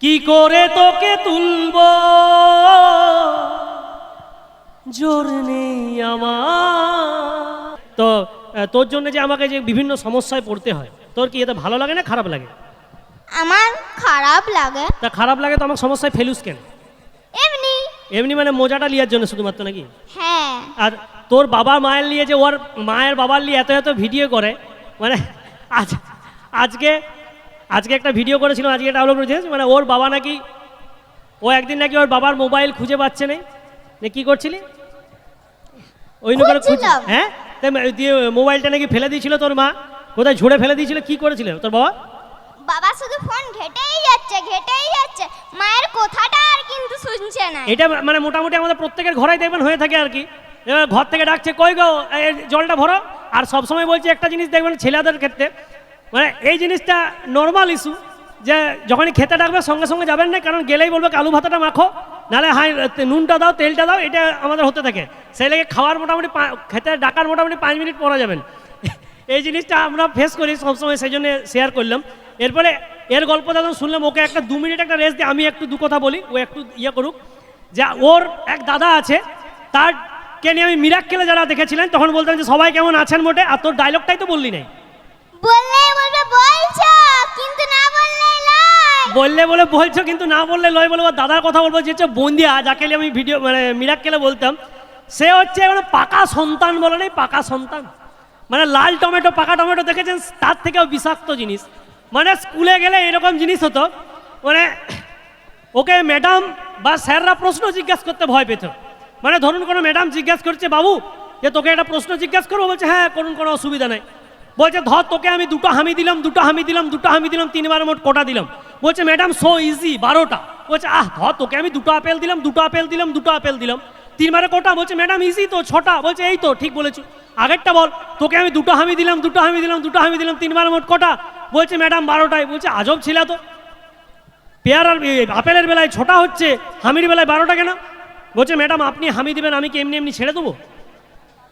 কি করে তোকে তুলবো জোর নেই আমার। তো তোর জন্য যে আমাকে যে বিভিন্ন সমস্যায় পড়তে হয়, তোর কি এতে ভালো লাগে না খারাপ লাগে? আমার খারাপ লাগে। তা খারাপ লাগে তো আমার সমস্যায় ফেলুস কেন? এমনি এমনি মানে মজাটা লিয়ার জন্য শুধুমাত্র নাকি? হ্যাঁ। আর তোর বাবা মায়ের নিয়ে যে ওর মায়ের বাবার নিয়ে এত এত ভিডিও করে, মানে আজকে একটা ভিডিও করেছিল, আজকে এটা আপলোড করেছে, মানে ওর বাবা নাকি ও একদিন নাকি ওর বাবার মোবাইল খুঁজে পাচ্ছে না, কি করছিলি ওই করে খুঁজে, হ্যাঁ দিয়ে মোবাইলটা নাকি ফেলে দিয়েছিল তোর মা, কোথায় ঝুড়ে ফেলে দিয়েছিল, কি করেছিল তোর বাবা? বাবা শুধু ফোন ঘেটেই যাচ্ছে, মায়ের কথাটা আর কিন্তু শুনছে না। এটা মানে মোটামুটি আমাদের প্রত্যেকের ঘরেই দেখবেন হয়ে থাকে আর কি। এবার ঘর থেকে ডাকছে, কই গো জলটা ভরো। আর সবসময় বলছি একটা জিনিস দেখবেন ছেলেদের ক্ষেত্রে, মানে এই জিনিসটা নর্মাল ইস্যু, যে যখনই খেতে ডাকবে সঙ্গে সঙ্গে যাবেন না, কারণ গেলেই বলবে আলু ভাতাটা মাখো, নাহলে হাই নুনটা দাও, তেলটা দাও, এটা আমাদের হতে থাকে। সেই লেগে খাওয়ার মোটামুটি খেতে ডাকার মোটামুটি 5 মিনিট পরে যাবেন। এই জিনিসটা আমরা ফেস করি সবসময়, সেই জন্য শেয়ার করলাম। এরপরে এর গল্প যখন শুনলাম, ওকে একটা 2 মিনিট একটা রেস্ট দিয়ে আমি একটু দু কথা বলি, ও একটু ইয়ে করুক। যে ওর এক দাদা আছে, তারকে নিয়ে আমি মিরাক্কেলে যারা দেখেছিলেন তখন বলতাম যে সবাই কেমন আছেন মোটে, আর তোর ডায়লগটাই তো বললি নাই। বললে বলে বলছো, কিন্তু না বললে লয় বলে। দাদার কথা বলবো, যে হচ্ছে বন্দিয়া, যাকে আমি ভিডিও মানে মিরাক্কেলে বলতাম, সে হচ্ছে মানে পাকা সন্তান বলে নেই, পাকা সন্তান। মানে লাল টমেটো, পাকা টমেটো দেখেছেন, তার থেকেও বিষাক্ত জিনিস। মানে স্কুলে গেলে এরকম জিনিস হতো, মানে ওকে ম্যাডাম বা স্যাররা প্রশ্ন জিজ্ঞাসা করতে ভয় পেত। মানে ধরুন কোনো ম্যাডাম জিজ্ঞাসা করছে, বাবু যে তোকে একটা প্রশ্ন জিজ্ঞাসা করবো, বলছে হ্যাঁ করুন, কোনো অসুবিধা নেই। বলছে ধর তোকে আমি দুটো হামি দিলাম, 3বার মোট কোটা দিলাম। বলছে ম্যাডাম সো ইজি, 12টা। বলছে ধর তোকে আমি দুটো আপেল দিলাম, 3বারে কোটা। বলছে ম্যাডাম ইজি তো, 6টা। বলছে এই তো ঠিক বলেছো, আগেরটা বল। তোকে আমি দুটো হামি দিলাম, 3বার মোট কোটা। বলছে ম্যাডাম 12টাই। বলছে আজব ছিল তো, পেয়ারার আপেলের বেলায় 6টা হচ্ছে, হামির বেলায় 12টা কেন? বলছে ম্যাডাম আপনি হামি দিবেন, আমি কি এমনি এমনি ছেড়ে দেবো?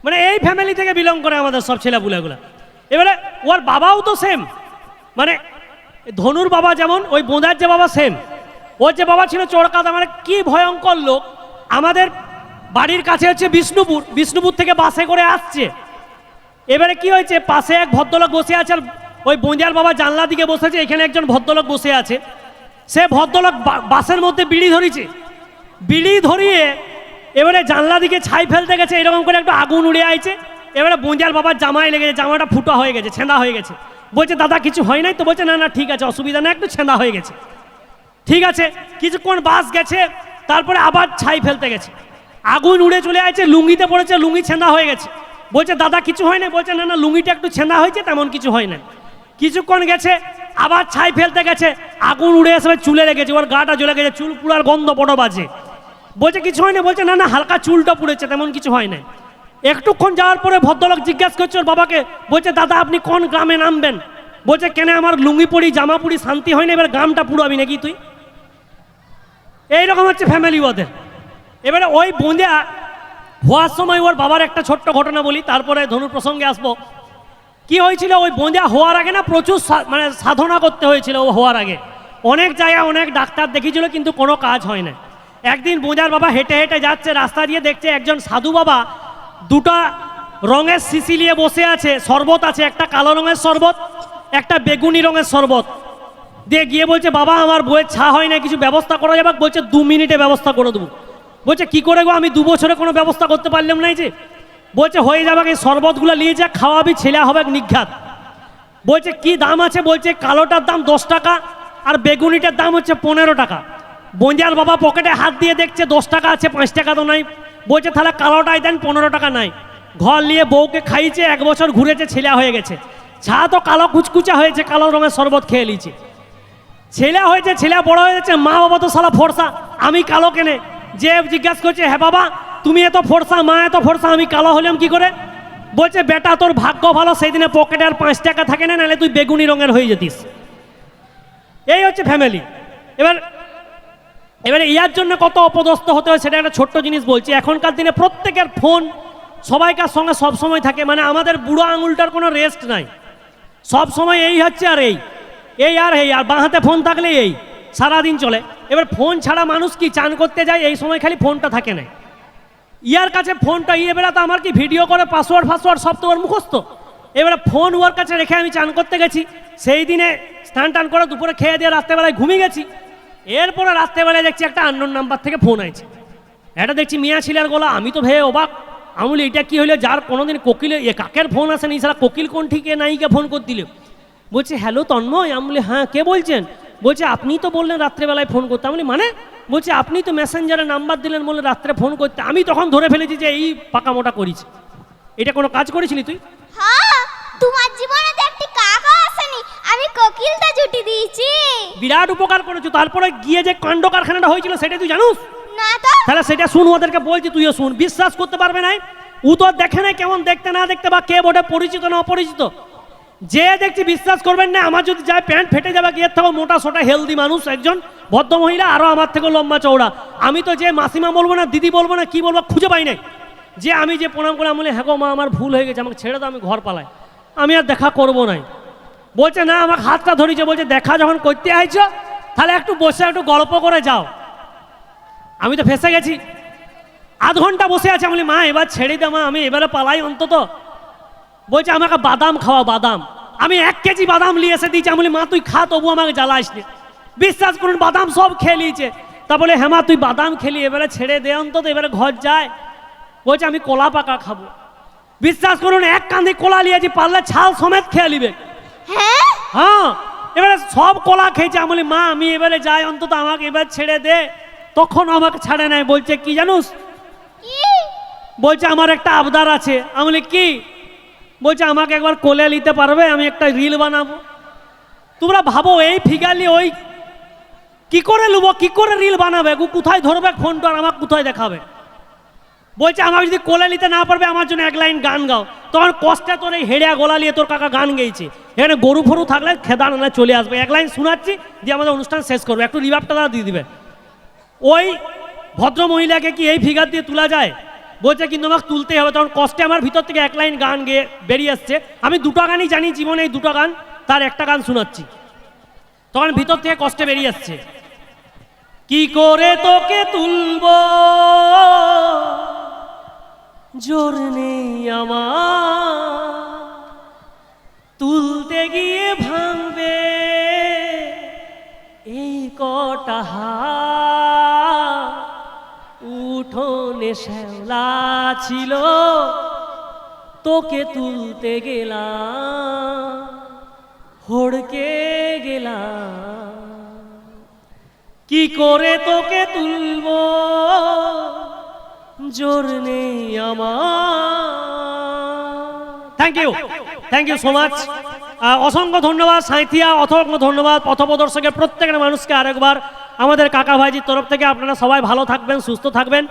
মানে এই ফ্যামিলি থেকে বিলং করে আমাদের সব ছেলেপুলেগুলা। এবারে ওর বাবাও তো সেম, মানে ধনুর বাবা যেমন, ওই বোঁদার যে বাবা সেম। ওর যে বাবা ছিল চোরকাদা, মানে কি ভয়ঙ্কর লোক। আমাদের বাড়ির কাছে হচ্ছে বিষ্ণুপুর থেকে বাসে করে আসছে। এবারে কি হয়েছে, পাশে এক ভদ্রলোক বসে আছে, আর ওই বোঁদার বাবা জানলা দিকে বসেছে, এখানে একজন ভদ্রলোক বসে আছে। সে ভদ্রলোক বাসের মধ্যে বিড়ি ধরিয়েছে, বিড়ি ধরিয়ে এবারে জানলা দিকে ছাই ফেলতে গেছে, এরকম করে একটু আগুন উড়ে আইছে। এবারে বোঁজার বাবার জামায় লেগেছে, জামাটা ফুটা হয়ে গেছে, ছেঁদা হয়ে গেছে। বলছে দাদা কিছু হয় নাই তো? বলছে না না ঠিক আছে, অসুবিধা না, একটু ছেঁদা হয়ে গেছে। ঠিক আছে, কিছুক্ষণ বাস গেছে, তারপরে আবার ছাই ফেলতে গেছে, আগুন উড়ে চলে আসছে, লুঙ্গিতে পড়েছে, লুঙ্গি ছেঁদা হয়ে গেছে। বলছে দাদা কিছু হয় না? বলছে না না, লুঙ্গিটা একটু ছেঁদা হয়েছে, তেমন কিছু হয় না। কিছুক্ষণ গেছে, আবার ছাই ফেলতে গেছে, আগুন উড়ে এসে চুলে লেগেছে, ওর গাটা জ্বলে গেছে, চুল পুরার গন্ধ বড় বাজে। বলছে কিছু হয় না? বলছে না না, হালকা চুলটা পুড়েছে, তেমন কিছু হয় না। একটুক্ষণ যাওয়ার পরে ভদ্রলোক জিজ্ঞাসা করছে ওর বাবাকে, বলছে দাদা আপনি কোন গ্রামে নামবেন? বলছে কেন, আমার লুঙ্গি পরি জামা পরি শান্তি হয় না, এবার গ্রামটা পুরাবি নাকি তুই? এইরকম হচ্ছে ফ্যামিলি ওদের। এবারে ওই বোঁদা হওয়ার সময় ওর বাবার একটা ছোট্ট ঘটনা বলি, তারপরে ধনুর প্রসঙ্গে আসবো। কি হয়েছিল, ওই বোঁদা হওয়ার আগে না প্রচুর মানে সাধনা করতে হয়েছিল। ও হওয়ার আগে অনেক জায়গায় অনেক ডাক্তার দেখিয়েছিল, কিন্তু কোনো কাজ হয় না। একদিন বোঁদার বাবা হেঁটে হেঁটে যাচ্ছে, রাস্তা দিয়ে দেখছে একজন সাধু বাবা দুটা রঙের শিশি নিয়ে বসে আছে, শরবত আছে, একটা কালো রঙের শরবত, একটা বেগুনি রঙের শরবত দিয়ে গিয়ে বলছে বাবা আমার বইয়ের ছা হয় না, কিছু ব্যবস্থা করা যাবে? বলছে 2 মিনিটে ব্যবস্থা করে দেবো। বলছে কি করে গো, আমি 2 বছরে কোনো ব্যবস্থা করতে পারলাম না। যে বলছে হয়ে যাবে, এই শরবতগুলো নিয়ে যা খাওয়াবি, ছেলে হবে নিঘাত। বলছে কি দাম আছে? বলছে কালোটার দাম 10 টাকা, আর বেগুনিটার দাম হচ্ছে 15 টাকা। বোঁজার বাবা পকেটে হাত দিয়ে দেখছে 10 টাকা আছে, 5 টাকা তো নাই। বলছে তাহলে কালোটাই দেন, 15 টাকা নাই। ঘর নিয়ে বউকে খাইছে, 1 বছর ঘুরেছে, ছেলে হয়ে গেছে। ছা তো কালো কুচকুচা হয়েছে, কালো রঙের শরবত খেয়ে নিয়েছে, ছেলে হয়েছে, ছেলে বড় হয়ে যাচ্ছে। মা বাবা তো সালা ফর্সা, আমি কালো কেনে? যে জিজ্ঞাসা করছে হ্যাঁ বাবা তুমি এত ফর্সা, মা এত ফর্সা, আমি কালো হলাম কি করে? বলছে বেটা তোর ভাগ্য ভালো, সেই দিনে পকেটে আর 5 টাকা থাকে না, নাহলে তুই বেগুনি রঙের হয়ে যেতিস। এই হচ্ছে ফ্যামিলি। এবারে ইয়ার জন্য কত অপদস্থ হতে হয়, সেটা একটা ছোট্ট জিনিস বলছি। এখনকার দিনে প্রত্যেকের ফোন সবাইকার সঙ্গে সব সময় থাকে, মানে আমাদের বুড়ো আঙুলটার কোনো রেস্ট নাই, সব সময় এই হচ্ছে আর এই আর বাঁ হাতে ফোন থাকলে এই, সারাদিন চলে। এবার ফোন ছাড়া মানুষ কি চান করতে যায়, এই সময় খালি ফোনটা থাকে না। ইয়ার কাছে ফোনটা এবারে তো আমার কি ভিডিও করে পাসওয়ার্ড সব তো ওর মুখস্থ। এবারে ফোন ওর কাছে রেখে আমি চান করতে গেছি, সেই দিনে স্নান টান করে দুপুরে খেয়ে দিয়ে রাত্রেবেলায় ঘুমিয়ে গেছি। এরপরে রাত্রেবেলায় দেখছি একটা আননোন নাম্বার থেকে ফোন আছে, এটা দেখছি মিয়া ছিলার গলা। আমি তো ভেবে অবাক, আমি বলি এটা কি হলো, যার কোনোদিন কোকিলে কাকের ফোন আসেনি, সারা কোকিল কোন ঠিকে নায়িকা ফোন করে দিল। বলছে হ্যালো তন্ময়। আমি বলি হ্যাঁ, কে বলছেন? বলছে আপনি তো বললেন রাত্রেবেলায় ফোন করতে। আমি বলি মানে? বলছে আপনি তো মেসেঞ্জারে নাম্বার দিলেন বলে রাত্রে ফোন করতে। আমি তখন ধরে ফেলেছি যে এই পাকা মোটা করিস, এটা কোনো কাজ করেছিলি তুই? হ্যাঁ, তোমার জীবনে তো একটি কাকা আসেনি, আমি কোকিলটা জুটি দিয়েছি। বিরাট উপকার করেছো। তারপরে গিয়ে যে কাণ্ড কারখানাটা হয়েছিল সেটা তুই জানুস? না তো। তাহলে সেটা শুন, ওদেরকে বলছি তুইও শুন। বিশ্বাস করতে পারবে না, ও তো দেখে না কেমন দেখতে না দেখতে বা কে বোর্ডে পরিচিত না অপরিচিত। যে দেখছি বিশ্বাস করবেন না, আমার যদি যায় প্যান্ট ফেটে যাবে, গিয়ে থেকে মোটা সোটা হেলদি মানুষ একজন ভদ্র মহিলা, আরও আমার থেকে লম্বা চওড়া। আমি তো যে মাসিমা বলবো না, দিদি বলবো না, কি বলবো খুঁজে পাই নাই। যে আমি যে প্রণাম করে বলে হ্যাঁ গো মা আমার ভুল হয়ে গেছে, আমাকে ছেড়ে দাও, আমি ঘর পালাই, আমি আর দেখা করবো নাই। বলছে না, আমার হাতটা ধরেছে, বলছে দেখা যখন করতে আইছো তাহলে একটু বসে একটু গল্প করে যাও। আমি তো ফেসে গেছি, আধ ঘন্টা বসে আছে। আমি বলি মা এবার ছেড়ে দে মা, আমি এবারে পালাই অন্তত। বলছে আমাকে বাদাম খাওয়া, বাদাম। আমি 1 কেজি বাদাম নিয়ে এসে দিয়েছি। আমি বলি মা তুই খা, তবু আমাকে জ্বালাইস নি। বিশ্বাস করুন বাদাম সব খেয়ে নিয়েছে। তা বলে হ্যাঁ মা তুই বাদাম খেলি, এবারে ছেড়ে দে অন্তত, এবারে ঘর যায়। বলছে আমি কলা পাকা খাবো। বিশ্বাস করুন 1 কাঁদি কলা নিয়েছি, পারলে ছাল সমেত খেয়ে নিবে। হ্যাঁ হ্যাঁ, এবারে সব কলা খেয়েছে। আমি বলি মা আমি এবারে যাই অন্তত, আমাকে এবার ছেড়ে দে। তখন আমাকে ছাড়ে নাই। বলছে কি জানুস? কি? বলছে আমার একটা আবদার আছে। আমি বলি কি? বলছে আমাকে একবার কোলে নিতে পারবে, আমি একটা রিল বানাবো। তোমরা ভাবো এই ফিগার নিয়ে ওই কি করে লুবো, কি করে রিল বানাবে, কোথায় ধরবে ফোনটা আর আমাকে কোথায় দেখাবে। বলছে আমাকে যদি কোলে নিতে না পারবে, আমার জন্য 1 লাইন গান গাও। তখন কষ্টে তোর এই হেড়িয়া গলা নিয়ে তোর কাকা গান গেয়েছে, এখানে গরু ফরু থাকলে খেদা না চলে আসবে। 1 লাইন শোনাচ্ছি, দিয়ে আমাদের অনুষ্ঠান শেষ করবে, একটু রিভাবটা তারা দিয়ে দিবে। ওই ভদ্র মহিলাকে কি এই ফিগার দিয়ে তোলা যায়? বলছে কিন্তু আমাকে তুলতেই হবে। তখন কষ্টে আমার ভিতর থেকে 1 লাইন গান গেয়ে বেরিয়ে আসছে। আমি 2টা গানই জানি জীবনে, এই 2টা গান, তার একটা গান শোনাচ্ছি। তখন ভিতর থেকে কষ্টে বেরিয়ে আসছে, কি করে তোকে তুলবো জোর নেই আমার, তুলতে গিয়ে ভাঙবে এই কটা হাত, উঠোনে শ্যাওলা ছিল তোকে তুলতে গেলাম, হড়কে গেলাম, কি করে তোকে তুলবো জোর নেই আমার। Thank you so much. অসংখ্য ধন্যবাদ সাঁথিয়া, অসংখ্য ধন্যবাদ পথপ্রদর্শকের প্রত্যেকটা মানুষকে। আরেকবার আমাদের কাকা ভাইজির তরফ থেকে আপনারা সবাই ভালো থাকবেন, সুস্থ থাকবেন।